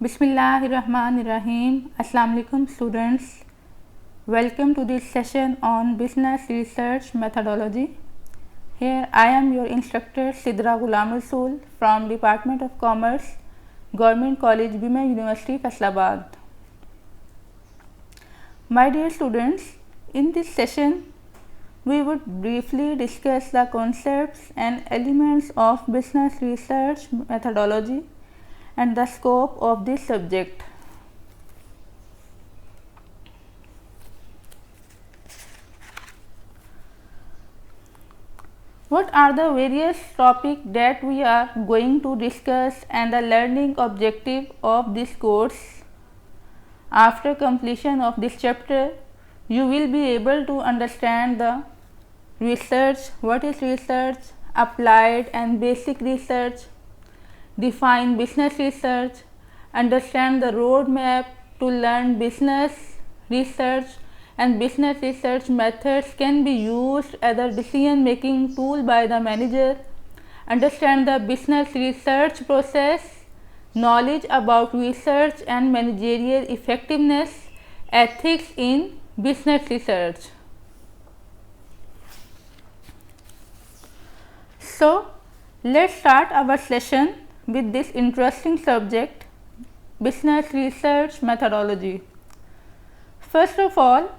Bismillahirrahmanirrahim. Assalamu alaikum students. Welcome to this session on business research methodology. Here I am your instructor Sidra Ghulam Rasool from Department of Commerce, Government College, Bima University, Faisalabad. My dear students, in this session we would briefly discuss the concepts and elements of business research methodology and the scope of this subject. What are the various topics that we are going to discuss and the learning objective of this course? After completion of this chapter, you will be able to understand the research, what is research, applied and basic research, define business research, understand the roadmap to learn business research, and business research methods can be used as a decision making tool by the manager, understand the business research process, knowledge about research and managerial effectiveness, ethics in business research. So, let's start our session with this interesting subject, business research methodology. First of all,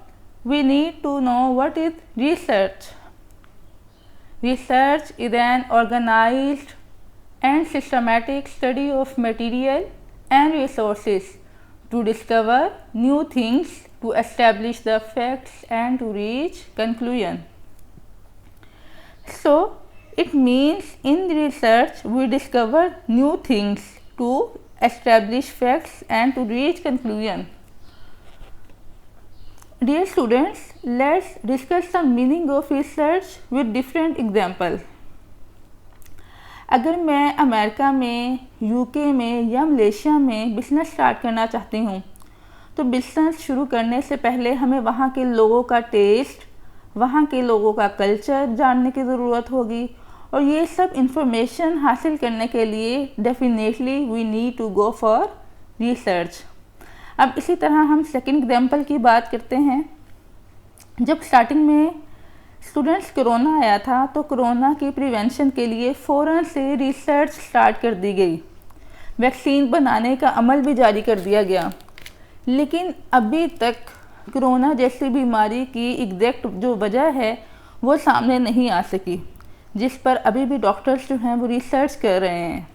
we need to know what is research. Research is an organized and systematic study of material and resources to discover new things, to establish the facts and to reach conclusion. So, it means in research we discover new things to establish facts and to reach conclusion. Dear students, let's discuss the meaning of research with different example. अगर मैं America में, UK में या Malaysia में business start करना चाहती हूँ तो बिज़नेस शुरू करने से पहले हमें वहाँ के लोगों का टेस्ट, वहाँ के लोगों का कल्चर जानने की ज़रूरत होगी और ये सब इंफॉर्मेशन हासिल करने के लिए definitely we need to go for research. अब इसी तरह हम सेकंड एग्जांपल की बात करते हैं. जब स्टार्टिंग में स्टूडेंट्स कोरोना आया था तो कोरोना की प्रिवेंशन के लिए फ़ौरन से रिसर्च स्टार्ट कर दी गई. वैक्सीन बनाने का अमल भी जारी कर दिया गया, लेकिन अभी तक कोरोना जैसी बीमारी की एग्जैक्ट जो वजह है वो सामने नहीं आ सकी, जिस पर अभी भी डॉक्टर्स जो हैं वो रिसर्च कर रहे हैं.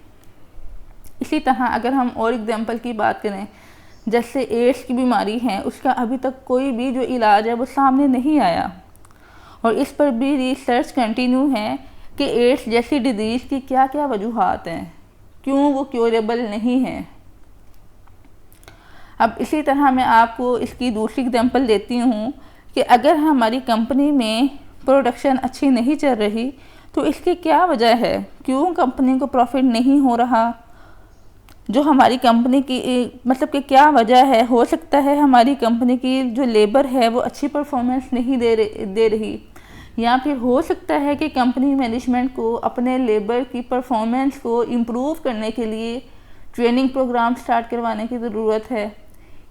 इसी तरह अगर हम और एग्जांपल की बात करें, जैसे एड्स की बीमारी है, उसका अभी तक कोई भी जो इलाज है वो सामने नहीं आया और इस पर भी रिसर्च कंटिन्यू है कि एड्स जैसी डिजीज़ की क्या क्या वजूहात हैं, क्यों वो क्योरेबल नहीं है. अब इसी तरह मैं आपको इसकी दूसरी एग्जांपल देती हूँ कि अगर हमारी कंपनी में प्रोडक्शन अच्छी नहीं चल रही तो इसकी क्या वजह है, क्यों कंपनी को प्रॉफिट नहीं हो रहा, जो हमारी कंपनी की मतलब कि क्या वजह है. हो सकता है हमारी कंपनी की जो लेबर है वो अच्छी परफॉर्मेंस नहीं दे रही, या फिर हो सकता है कि कंपनी मैनेजमेंट को अपने लेबर की परफॉर्मेंस को इम्प्रूव करने के लिए ट्रेनिंग प्रोग्राम स्टार्ट करवाने की ज़रूरत है.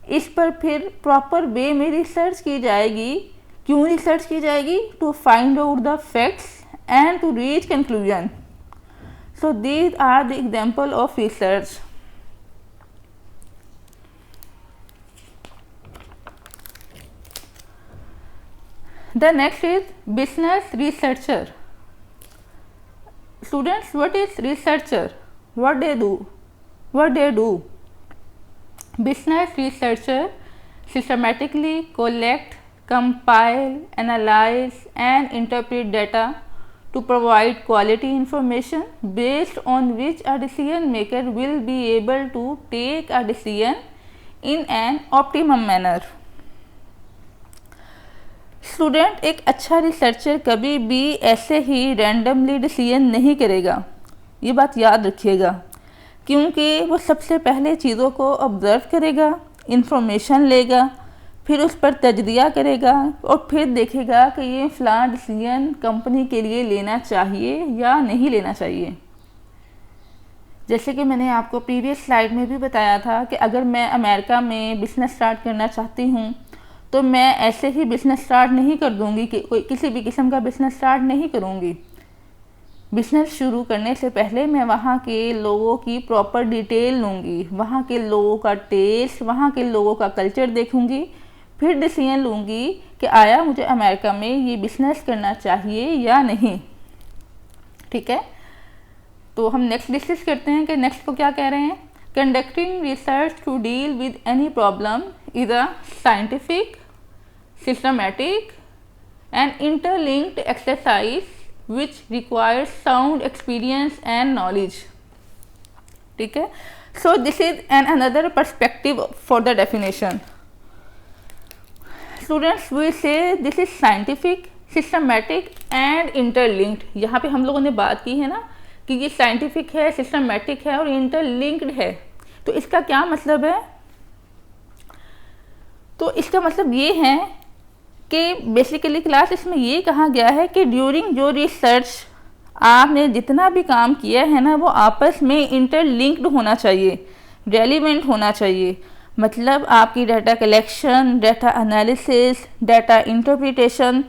इस पर फिर प्रॉपर वे में रिसर्च की जाएगी. क्यों रिसर्च की जाएगी? To find out the facts and to reach conclusion. So these are the example of research. The next is business researcher. Students, what is researcher? What they do? Business researcher systematically collect, compile, analyze and interpret data to provide quality information based on which a decision maker will be able to take a decision in an optimum manner. Student, एक अच्छा researcher कभी भी ऐसे ही randomly decision नहीं करेगा, ये बात याद रखिएगा, क्योंकि वो सबसे पहले चीज़ों को ऑब्ज़र्व करेगा, इंफॉर्मेशन लेगा, फिर उस पर तजदिया करेगा और फिर देखेगा कि ये फ़लाँ डिसीजन कंपनी के लिए लेना चाहिए या नहीं लेना चाहिए. जैसे कि मैंने आपको प्रीवियस स्लाइड में भी बताया था कि अगर मैं अमेरिका में बिज़नेस स्टार्ट करना चाहती हूँ तो मैं ऐसे ही बिज़नेस स्टार्ट नहीं कर दूँगी कि कोई किसी भी किस्म का बिज़नेस स्टार्ट नहीं करूँगी। बिज़नेस शुरू करने से पहले मैं वहाँ के लोगों की प्रॉपर डिटेल लूँगी, वहाँ के लोगों का टेस्ट, वहाँ के लोगों का कल्चर देखूँगी, फिर डिसीजन लूँगी कि आया मुझे अमेरिका में ये बिज़नेस करना चाहिए या नहीं। ठीक है, तो हम नेक्स्ट डिस्कस करते हैं कि नेक्स्ट को क्या कह रहे हैं। Conducting research to deal with any problem is a scientific, systematic and interlinked exercise which requires sound experience and knowledge. ठीक है, so this is another perspective for the definition. Students will say this is scientific, systematic and interlinked. यहाँ पे हम लोगों ने बात की है ना कि ये साइंटिफिक है, सिस्टमैटिक है और इंटरलिंक्ड है। तो इसका क्या मतलब है? तो इसका मतलब ये है कि बेसिकली क्लास इसमें ये कहा गया है कि ड्यूरिंग जो रिसर्च आपने जितना भी काम किया है ना वो आपस में इंटरलिंक्ड होना चाहिए, रेलिवेंट होना चाहिए। मतलब आपकी data collection, data analysis, data interpretation,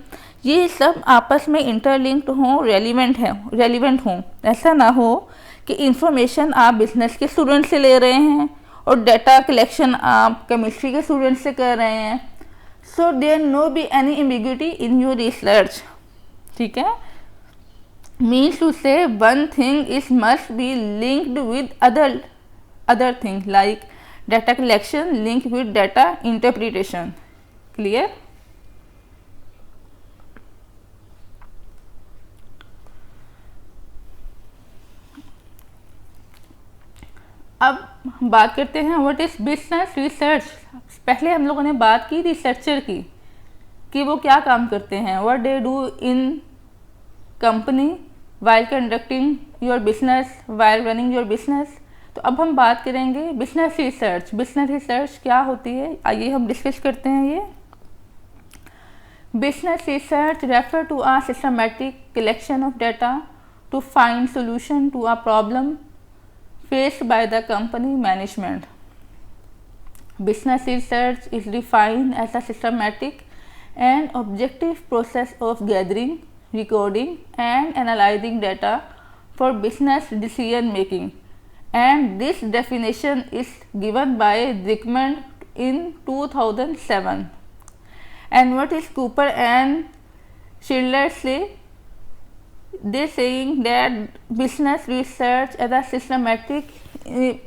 ये सब आपस में इंटरलिंक्ड हों, रेलिवेंट हों। ऐसा ना हो कि इंफॉर्मेशन आप बिजनेस के स्टूडेंट से ले रहे हैं और डाटा कलेक्शन आप केमिस्ट्री के स्टूडेंट से कर रहे हैं। So there no be any ambiguity in your research. ठीक है, means to say one thing is must be linked with other thing like data collection linked with data interpretation. Clear? अब बात करते हैं व्हाट इज बिजनेस रिसर्च। पहले हम लोगों ने बात की रिसर्चर की कि वो क्या काम करते हैं, what they do in company while conducting your business, while running your business. तो अब हम बात करेंगे बिजनेस रिसर्च। बिजनेस रिसर्च क्या होती है, आइए हम डिस्कस करते हैं ये। Business research refer to a systematic collection of data to find solution to a problem faced by the company management. Business research is defined as a systematic and objective process of gathering, recording and analyzing data for business decision making, and this definition is given by Dickman in 2007. And what is Cooper and Schindler say? They saying that business research as a systematic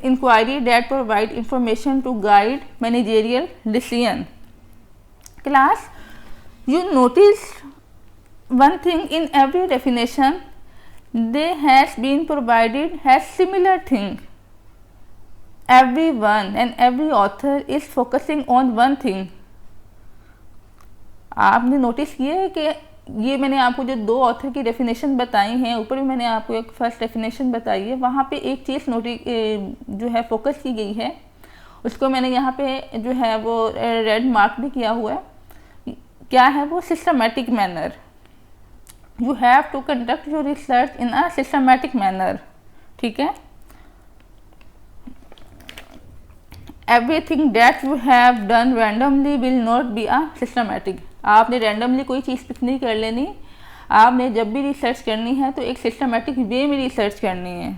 inquiry that provide information to guide managerial decision. Class, you notice one thing in every definition they has been provided has similar thing. Everyone and every author is focusing on one thing. आपने notice किया है कि ये मैंने आपको जो दो author की डेफिनेशन बताई हैं, ऊपर भी मैंने आपको एक फर्स्ट डेफिनेशन बताई है, वहाँ पे एक चीज़ जो है फोकस की गई है, उसको मैंने यहाँ पे जो है वो रेड मार्क भी किया हुआ है। क्या है वो? Systematic manner. You have to conduct your research in a systematic manner. ठीक है, everything that you have done randomly will not be a systematic. आपने रैंडमली कोई चीज़ पिक नहीं कर लेनी, आपने जब भी रिसर्च करनी है तो एक सिस्टमैटिक वे में रिसर्च करनी है।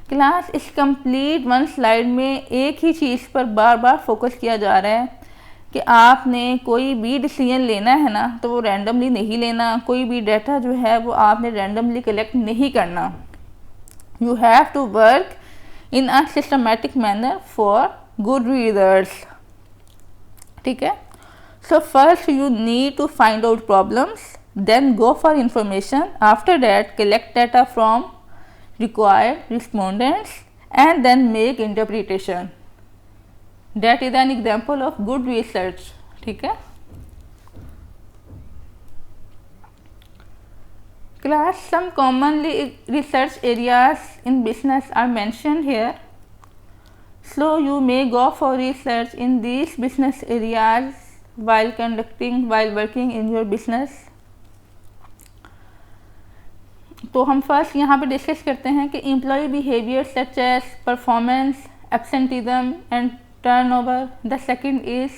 क्लास, इस कंप्लीट वन स्लाइड में एक ही चीज़ पर बार बार फोकस किया जा रहा है कि आपने कोई भी डिसीजन लेना है ना तो वो रैंडमली नहीं लेना, कोई भी डाटा जो है वो आपने रैंडमली कलेक्ट नहीं करना। You have to work in a systematic manner for good results. ठीक है, so first you need to find out problems, then go for information, after that collect data from required respondents and then make interpretation. That is an example of good research. ठीक है, class, some commonly research areas in business are mentioned here, so you may go for research in these business areas while working in your business. तो हम first यहाँ पे discuss करते हैं कि employee behaviour such as performance, absenteeism and turnover. The second is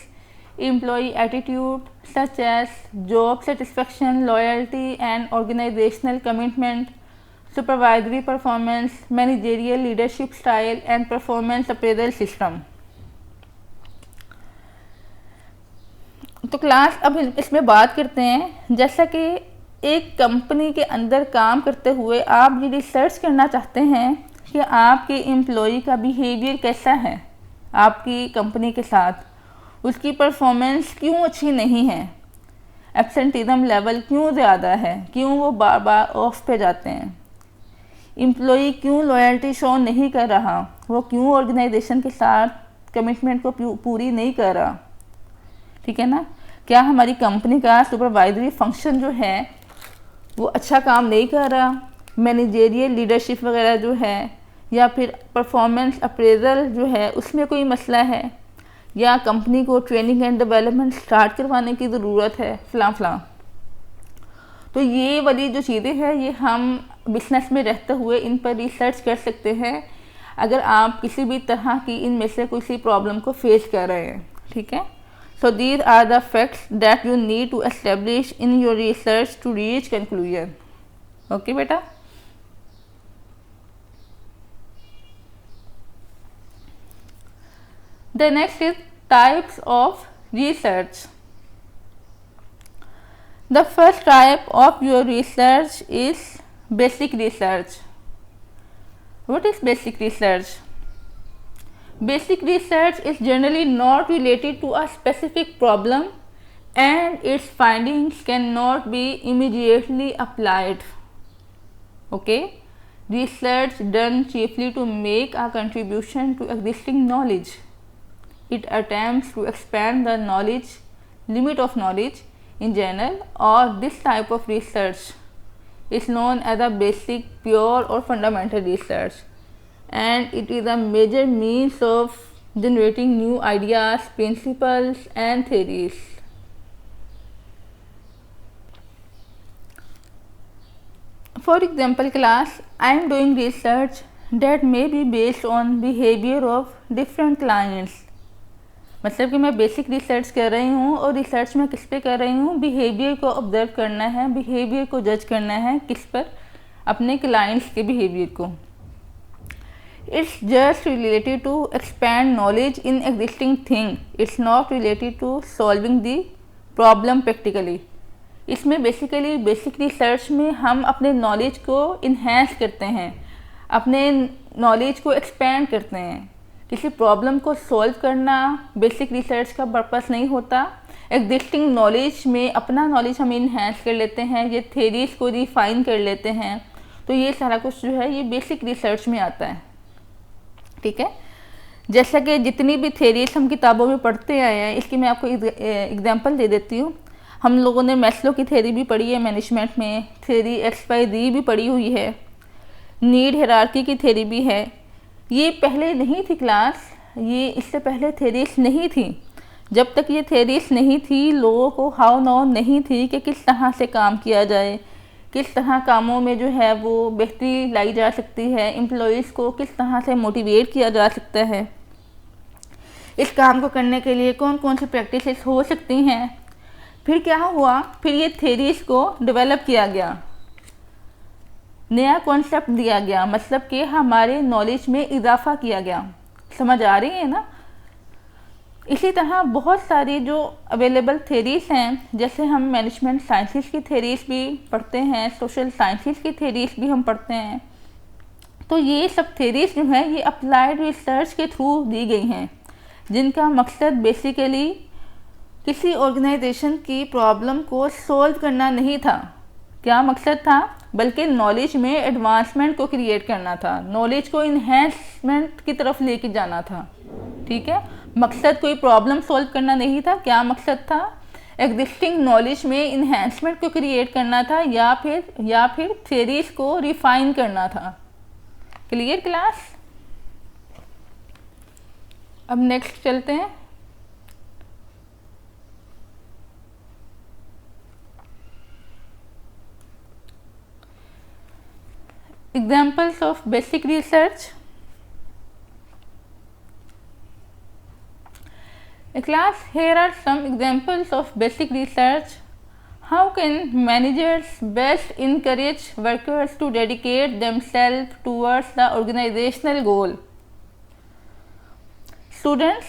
employee attitude such as job satisfaction, loyalty and organisational commitment, supervisory performance, managerial leadership style and performance appraisal system. तो class अब इसमें बात करते हैं, जैसा कि एक company के अंदर काम करते हुए आप ये रिसर्च करना चाहते हैं कि आपके एम्प्लॉय का बिहेवियर कैसा है आपकी कंपनी के साथ, उसकी परफॉर्मेंस क्यों अच्छी नहीं है, एब्सेंटिज्म लेवल क्यों ज़्यादा है, क्यों वो बार बार ऑफ पे जाते हैं, एम्प्लॉय क्यों लॉयल्टी शो नहीं कर रहा, वो क्यों ऑर्गेनाइजेशन के साथ कमिटमेंट को पूरी नहीं कर रहा, ठीक है ना। क्या हमारी कंपनी का सुपरवाइजरी फंक्शन जो है वो अच्छा काम नहीं कर रहा, मैनेजरियल लीडरशिप वगैरह जो है, या फिर परफॉर्मेंस अप्रेजल जो है उसमें कोई मसला है, या कंपनी को ट्रेनिंग एंड डेवलपमेंट स्टार्ट करवाने की ज़रूरत है, फलां। तो ये वाली जो चीज़ें हैं ये हम बिजनेस में रहते हुए इन पर रिसर्च कर सकते हैं अगर आप किसी भी तरह की इनमें से किसी प्रॉब्लम को फेस कर रहे हैं, ठीक है। So these are the facts that you need to establish in your research to reach conclusion. Okay, beta. The next is types of research. The first type of your research is basic research. What is basic research? Basic research is generally not related to a specific problem and its findings cannot be immediately applied. Okay? Research done chiefly to make a contribution to existing knowledge. It attempts to expand the limit of knowledge in general, or this type of research is known as a basic, pure or fundamental research. And it is a major means of generating new ideas, principles and theories. For example, class, I am doing research that may be based on behavior of different clients. मतलब कि मैं basic research कर रही हूँ और research में किस पे कर रही हूँ, बिहेवियर को ऑब्जर्व करना है, बिहेवियर को जज करना है, किस पर, अपने क्लाइंट्स के बिहेवियर को। It's just related to expand knowledge in existing thing. It's not related to solving the problem practically. इसमें बेसिकली बेसिक रिसर्च में हम अपने नॉलेज को इन्हेंस करते हैं, अपने नॉलेज को एक्सपेंड करते हैं। किसी प्रॉब्लम को सॉल्व करना बेसिक रिसर्च का पर्पस नहीं होता। एग्जिस्टिंग नॉलेज में अपना नॉलेज हम इन्हेंस कर लेते हैं, ये थेरीज को रिफाइन कर लेते हैं। तो ये सारा कुछ जो है ये बेसिक रिसर्च में आता है, ठीक है। जैसा कि जितनी भी थेरीज हम किताबों में पढ़ते आए हैं, इसकी मैं आपको एग्जांपल दे देती हूँ। हम लोगों ने मैस्लो की थेरी भी पढ़ी है मैनेजमेंट में, थेरी XYZ भी पढ़ी हुई है, नीड हायरार्की की थेरी भी है। ये पहले नहीं थी क्लास, ये इससे पहले थेरीज नहीं थी। जब तक ये थेरीज नहीं थी, लोगों को हाउ नाउ नहीं थी कि किस तरह से काम किया जाए, किस तरह कामों में जो है वो बेहतरी लाई जा सकती है, एम्प्लॉयज़ को किस तरह से मोटिवेट किया जा सकता है, इस काम को करने के लिए कौन कौन सी प्रैक्टिसेस हो सकती हैं। फिर क्या हुआ, फिर ये थेरीज को डेवलप किया गया, नया कॉन्सेप्ट दिया गया, मतलब कि हमारे नॉलेज में इजाफा किया गया। समझ आ रही है ना। इसी तरह बहुत सारी जो अवेलेबल थेरीज हैं, जैसे हम मैनेजमेंट साइंसेस की थेरीज भी पढ़ते हैं, सोशल साइंसेस की थेरीज भी हम पढ़ते हैं। तो ये सब थेरीज जो हैं ये अप्लाइड रिसर्च के थ्रू दी गई हैं, जिनका मकसद बेसिकली किसी ऑर्गेनाइजेशन की प्रॉब्लम को सॉल्व करना नहीं था। क्या मकसद था, बल्कि नॉलेज में एडवांसमेंट को क्रिएट करना था, नॉलेज को इन्हेंसमेंट की तरफ लेके जाना था, ठीक है। मकसद कोई प्रॉब्लम सॉल्व करना नहीं था। क्या मकसद था, एग्जिस्टिंग नॉलेज में इन्हेंसमेंट को क्रिएट करना था, या फिर थ्योरीज को रिफाइन करना था। Clear class. अब नेक्स्ट चलते हैं। examples of basic research. Class, here are some examples of basic research. How can managers best encourage workers to dedicate themselves towards the organizational goal? Students,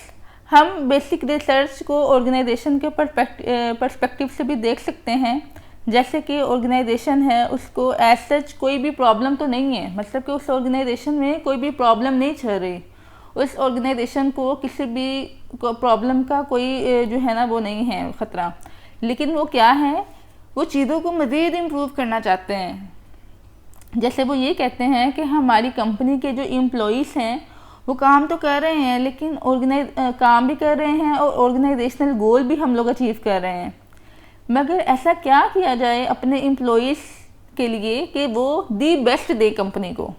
हम basic research को organisation के perspective से भी देख सकते हैं। जैसे कि ऑर्गेनाइजेशन है, उसको एज सच कोई भी प्रॉब्लम तो नहीं है, मतलब कि उस ऑर्गेनाइजेशन में कोई भी प्रॉब्लम नहीं चल रही, उस ऑर्गेनाइजेशन को किसी भी प्रॉब्लम का कोई जो है ना वो नहीं है ख़तरा, लेकिन वो क्या है, वो चीज़ों को मज़ीद इम्प्रूव करना चाहते हैं। जैसे वो ये कहते हैं कि हमारी कंपनी के जो एम्प्लॉइज़ हैं वो काम तो कर रहे हैं, लेकिन काम भी कर रहे हैं और ऑर्गेनाइजेशनल गोल भी हम लोग अचीव कर रहे हैं, मगर ऐसा क्या किया जाए अपने एम्प्लॉइज़ के लिए कि वो दी बेस्ट दे कंपनी को।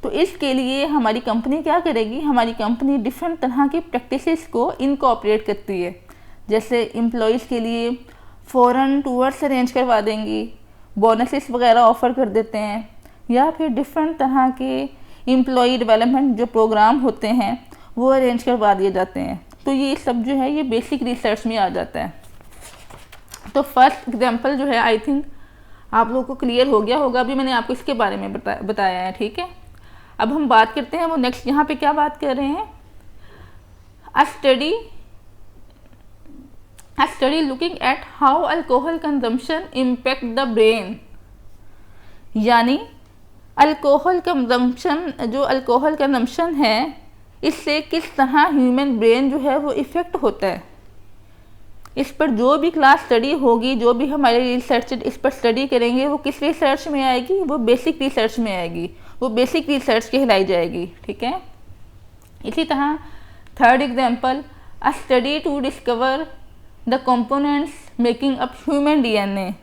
तो इसके लिए हमारी कंपनी क्या करेगी, हमारी कंपनी डिफरेंट तरह की प्रैक्टिसेस को इनकॉर्पोरेट करती है। जैसे एम्प्लॉइज़ के लिए फ़ॉरेन टूर्स अरेंज करवा देंगी, बोनसेस वगैरह ऑफ़र कर देते हैं, या फिर डिफरेंट तरह के एम्प्लॉई डेवलपमेंट जो प्रोग्राम होते हैं वो अरेंज करवा दिए जाते हैं। तो ये सब जो है ये बेसिक रिसर्च में आ जाता है। तो फर्स्ट एग्जांपल जो है आई थिंक आप लोगों को क्लियर हो गया होगा, अभी मैंने आपको इसके बारे में बताया है, ठीक है। अब हम बात करते हैं वो नेक्स्ट यहाँ पे क्या बात कर रहे हैं, अ study looking at how alcohol consumption impact the brain. यानी अल्कोहल कंजम्पशन है, इससे किस तरह ह्यूमन ब्रेन जो है वो इफ़ेक्ट होता है। इस पर जो भी क्लास स्टडी होगी, जो भी हमारे रिसर्च इस पर स्टडी करेंगे, वो किस रिसर्च में आएगी, वो बेसिक रिसर्च में आएगी, वो बेसिक रिसर्च कहलाई जाएगी, ठीक है। इसी तरह third example, a study to discover the components making up human DNA.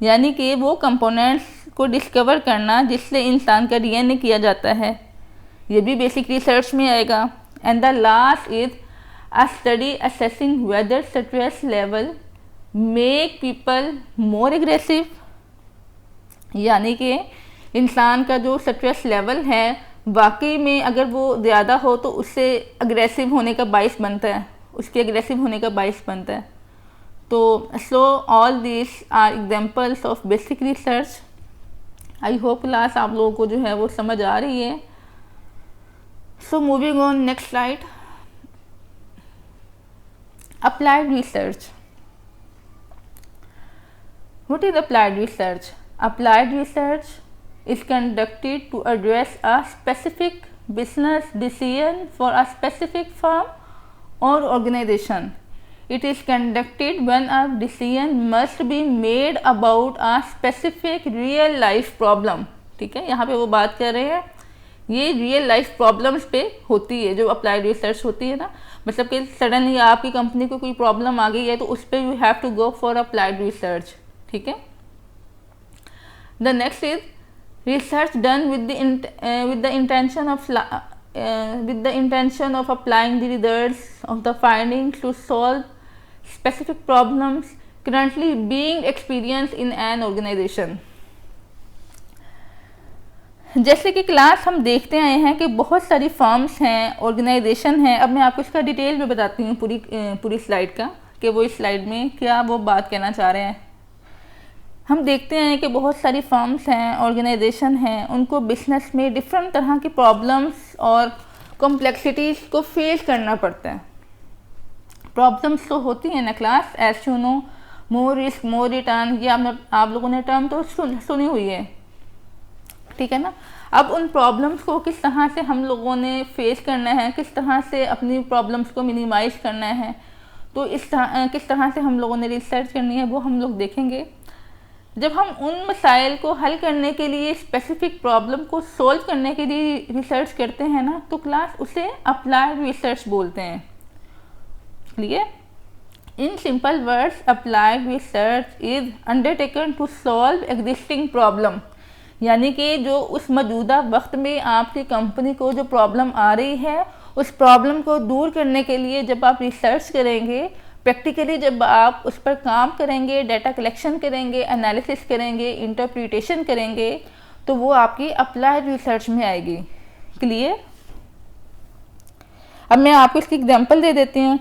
यानी कि वो कंपोनेंट्स को डिस्कवर करना जिससे इंसान का डीएनए किया जाता है, ये भी बेसिक रिसर्च में आएगा। And the last is a study assessing whether stress level make people more aggressive. यानी कि इंसान का जो स्ट्रेस लेवल है वाकई में अगर वो ज़्यादा हो तो उससे अग्रेसिव होने का बाइस बनता है, उसके अग्रेसिव होने का बाइस बनता है। तो so all this are examples of basic research. I hope class आप लोगों को जो है वो समझ आ रही है। So moving on next slide, applied research. What is applied research? Applied research is conducted to address a specific business decision for a specific firm or organization. It is conducted when a decision must be made about a specific real life problem. ठीक है, यहाँ पे वो बात कर रहे हैं ये रियल लाइफ प्रॉब्लम्स पे होती है जो अप्लाइड रिसर्च होती है ना, मतलब कि सडनली आपकी कंपनी को कोई प्रॉब्लम आ गई है तो उस पर you have to go for applied research, ठीक है। The next is research done with the intention of applying the results of the findings to solve specific problems currently being experienced in an organization. जैसे कि class हम देखते आए हैं कि बहुत सारी फर्म्स हैं, ऑर्गेनाइजेशन हैं। अब मैं आपको इसका डिटेल में बताती हूँ पूरी स्लाइड का कि वो इस स्लाइड में क्या वो बात कहना चाह रहे हैं। हम देखते हैं कि बहुत सारी फर्म्स हैं, ऑर्गेनाइजेशन हैं, उनको बिजनेस में डिफरेंट तरह की प्रॉब्लम्स और कॉम्प्लेक्सिटीज़ को फेस करना पड़ता है। प्रॉब्लम्स तो होती हैं ना class, as you know, more risk more return, ये आप लोगों ने टर्म तो सुनी हुई है, ठीक है ना। अब उन प्रॉब्लम्स को किस तरह से हम लोगों ने फेस करना है, किस तरह से अपनी प्रॉब्लम्स को मिनिमाइज़ करना है, तो किस तरह से हम लोगों ने रिसर्च करनी है वो हम लोग देखेंगे। जब हम उन मसाइल को हल करने के लिए, स्पेसिफिक प्रॉब्लम को सॉल्व करने के लिए रिसर्च करते हैं ना, तो क्लास उसे अप्लाइड रिसर्च बोलते हैं। Clear? In simple words, applied research is undertaken to solve existing problem. यानी कि जो उस मौजूदा वक्त में आपकी कंपनी को जो प्रॉब्लम आ रही है, उस प्रॉब्लम को दूर करने के लिए जब आप रिसर्च करेंगे, प्रैक्टिकली जब आप उस पर काम करेंगे, डाटा कलेक्शन करेंगे, एनालिसिस करेंगे, इंटरप्रिटेशन करेंगे, तो वो आपकी अप्लाइड रिसर्च में आएगी। क्लियर? अब मैं आपको इसकी एग्जांपल दे देती हूँ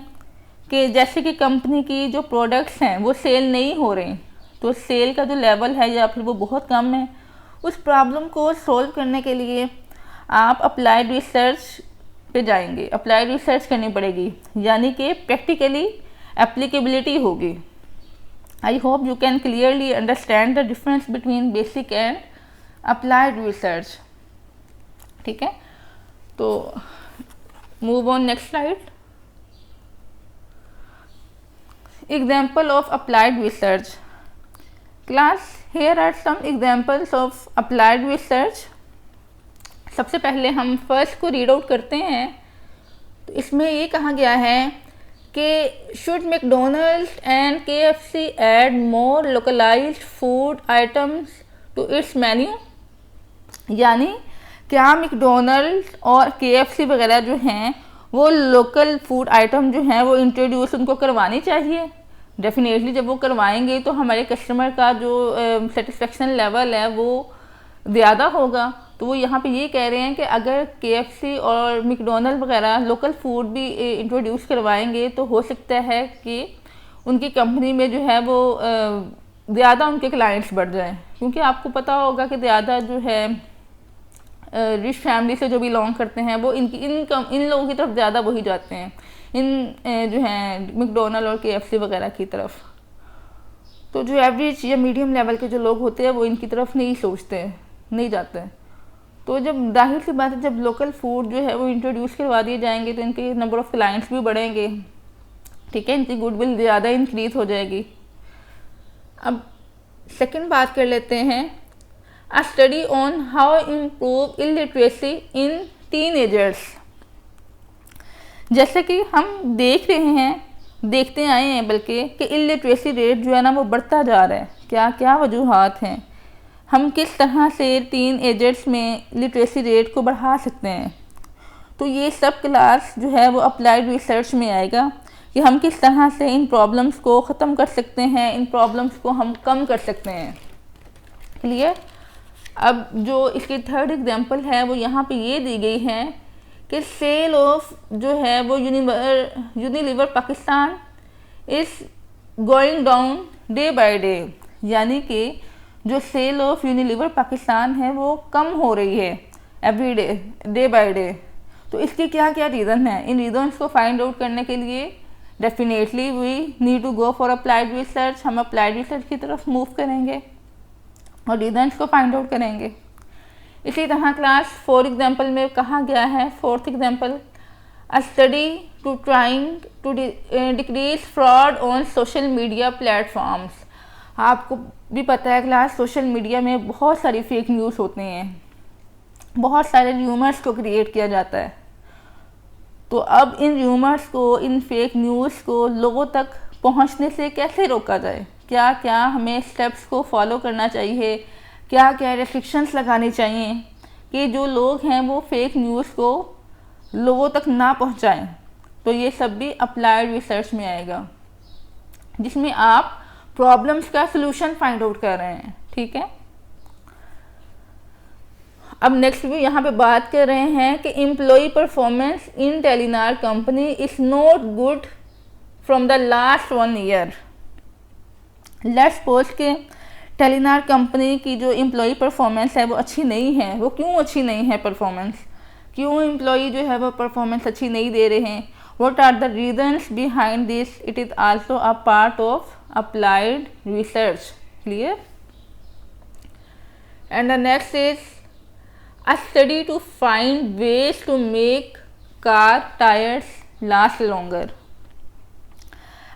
कि जैसे कि कंपनी की जो प्रोडक्ट्स हैं वो सेल नहीं हो रही, तो सेल का जो लेवल है या फिर वो बहुत कम है, उस प्रॉब्लम को सॉल्व करने के लिए आप अप्लाइड रिसर्च पे जाएंगे, अप्लाइड रिसर्च करनी पड़ेगी, यानी कि प्रैक्टिकली एप्लीकेबिलिटी होगी। I hope you can clearly understand the difference between basic and applied research. ठीक है, तो move on next slide. Example of applied research class, here are some examples of applied research। सबसे पहले हम first को read out करते हैं। तो इसमें ये कहा गया है कि should McDonald's and KFC add more localized food items to its menu, यानी क्या मैकडोनल्ड्स और KFC वगैरह जो हैं वो लोकल फूड आइटम जो हैं वो इंट्रोड्यूस उनको करवानी चाहिए। डेफिनेटली जब वो करवाएंगे तो हमारे कस्टमर का जो सेटिस्फेक्शन लेवल है वो ज़्यादा होगा। तो वो यहाँ पे ये कह रहे हैं कि अगर KFC और मैकडोनल्ड वगैरह लोकल फूड भी इंट्रोड्यूस करवाएंगे तो हो सकता है कि उनकी कंपनी में जो है वो ज़्यादा उनके क्लाइंट्स बढ़ जाएं, क्योंकि आपको पता होगा कि ज़्यादा जो है रिच फैमिली से जो बिलोंग करते हैं वो इन लोगों की तरफ ज़्यादा वही जाते हैं, इन जो हैं मैकडोनल्ड और KFC वगैरह की तरफ। तो जो एवरेज या मीडियम लेवल के जो लोग होते हैं वो इनकी तरफ नहीं सोचते, नहीं जाते। तो जब जाहिर सी बात है जब लोकल फूड जो है वो इंट्रोड्यूस करवा दिए जाएंगे तो इनके नंबर ऑफ़ क्लाइंट्स भी बढ़ेंगे। ठीक है, इनकी गुडविल ज़्यादा इंक्रीज हो जाएगी। अब सेकंड बात कर लेते हैं, अ study on how improve illiteracy in teenagers. जैसे कि हम देखते आए हैं बल्कि कि इलिटरेसी रेट जो है ना वो बढ़ता जा रहा है। क्या क्या वजूहात हैं, हम किस तरह से टीन एजर्स में लिटरेसी रेट को बढ़ा सकते हैं। तो ये सब क्लास जो है वो अप्लाइड रिसर्च में आएगा कि हम किस तरह से इन प्रॉब्लम्स को ख़त्म कर सकते हैं, इन प्रॉब्लम्स को हम कम कर सकते हैं। क्लियर? अब जो इसकी थर्ड एग्जांपल है वो यहाँ पे ये दी गई है कि सेल ऑफ जो है वो Unilever Pakistan is going down day by day, यानी कि जो सेल ऑफ यूनिलीवर पाकिस्तान है वो कम हो रही है every day, day by day. तो इसके क्या क्या रीज़न है, इन रीज़न्स को फाइंड आउट करने के लिए definitely we need to go for applied research. हम अप्लाइड रिसर्च की तरफ मूव करेंगे और रीजन्स को फाइंड आउट करेंगे। इसी तरह क्लास 4 एग्जाम्पल में कहा गया है, fourth example, a study to trying to decrease fraud on social media platforms. आपको भी पता है क्लास सोशल मीडिया में बहुत सारी फेक न्यूज़ होते हैं, बहुत सारे र्यूमर्स को क्रिएट किया जाता है। तो अब इन र्यूमर्स को, इन फेक न्यूज़ को लोगों तक पहुंचने से कैसे रोका जाए, क्या क्या हमें स्टेप्स को फॉलो करना चाहिए, क्या क्या रेस्ट्रिक्शंस लगानी चाहिए कि जो लोग हैं वो फेक न्यूज़ को लोगों तक ना पहुंचाएं। तो ये सब भी अप्लाइड रिसर्च में आएगा, जिसमें आप प्रॉब्लम्स का सलूशन फाइंड आउट कर रहे हैं। ठीक है, अब नेक्स्ट भी यहाँ पे बात कर रहे हैं कि employee performance in Telenor company is not good from the last 1 year. Let's suppose के टेलीनॉर कंपनी की जो एम्प्लॉय परफॉर्मेंस है वो अच्छी नहीं है। वो क्यों अच्छी नहीं है परफॉर्मेंस, क्यों एम्प्लॉय जो है वो परफॉर्मेंस अच्छी नहीं दे रहे हैं, what are the reasons behind this, it is also a part of applied research. Clear? And the next is a study to find ways to make car tyres last longer.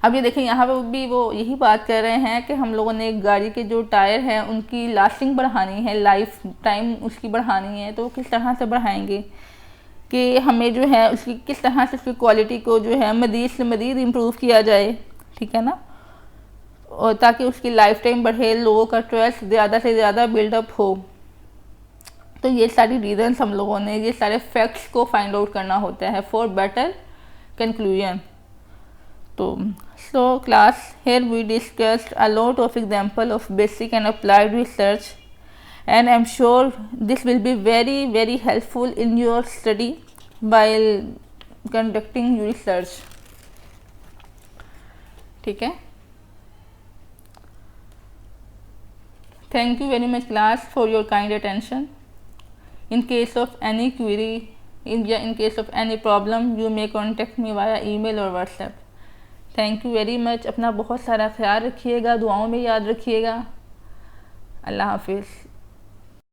अब ये देखें यहाँ पर भी वो यही बात कर रहे हैं कि हम लोगों ने गाड़ी के जो टायर हैं उनकी लास्टिंग बढ़ानी है, लाइफ टाइम उसकी बढ़ानी है। तो किस तरह से बढ़ाएंगे कि हमें जो है उसकी किस तरह से उसकी क्वालिटी को जो है मज़ीद से मज़ीद इम्प्रूव किया जाए। ठीक है ना, और ताकि उसकी लाइफ टाइम बढ़े, लोगों का ट्रस्ट ज़्यादा से ज़्यादा बिल्डअप हो। तो ये सारी रीजन्स हम लोगों ने, ये सारे फैक्ट्स को फाइंड आउट करना होता है फॉर बेटर कंक्लूजन। तो so class, here we discussed a lot of example of basic and applied research and I'm sure this will be very helpful in your study while conducting your research. ठीक है, thank you very much class for your kind attention. In case of any query, in case of any problem, you may contact me via email or WhatsApp. Thank you very much. अपना बहुत सारा ख्याल रखिएगा, दुआओं में याद रखिएगा. अल्लाह हाफिज़.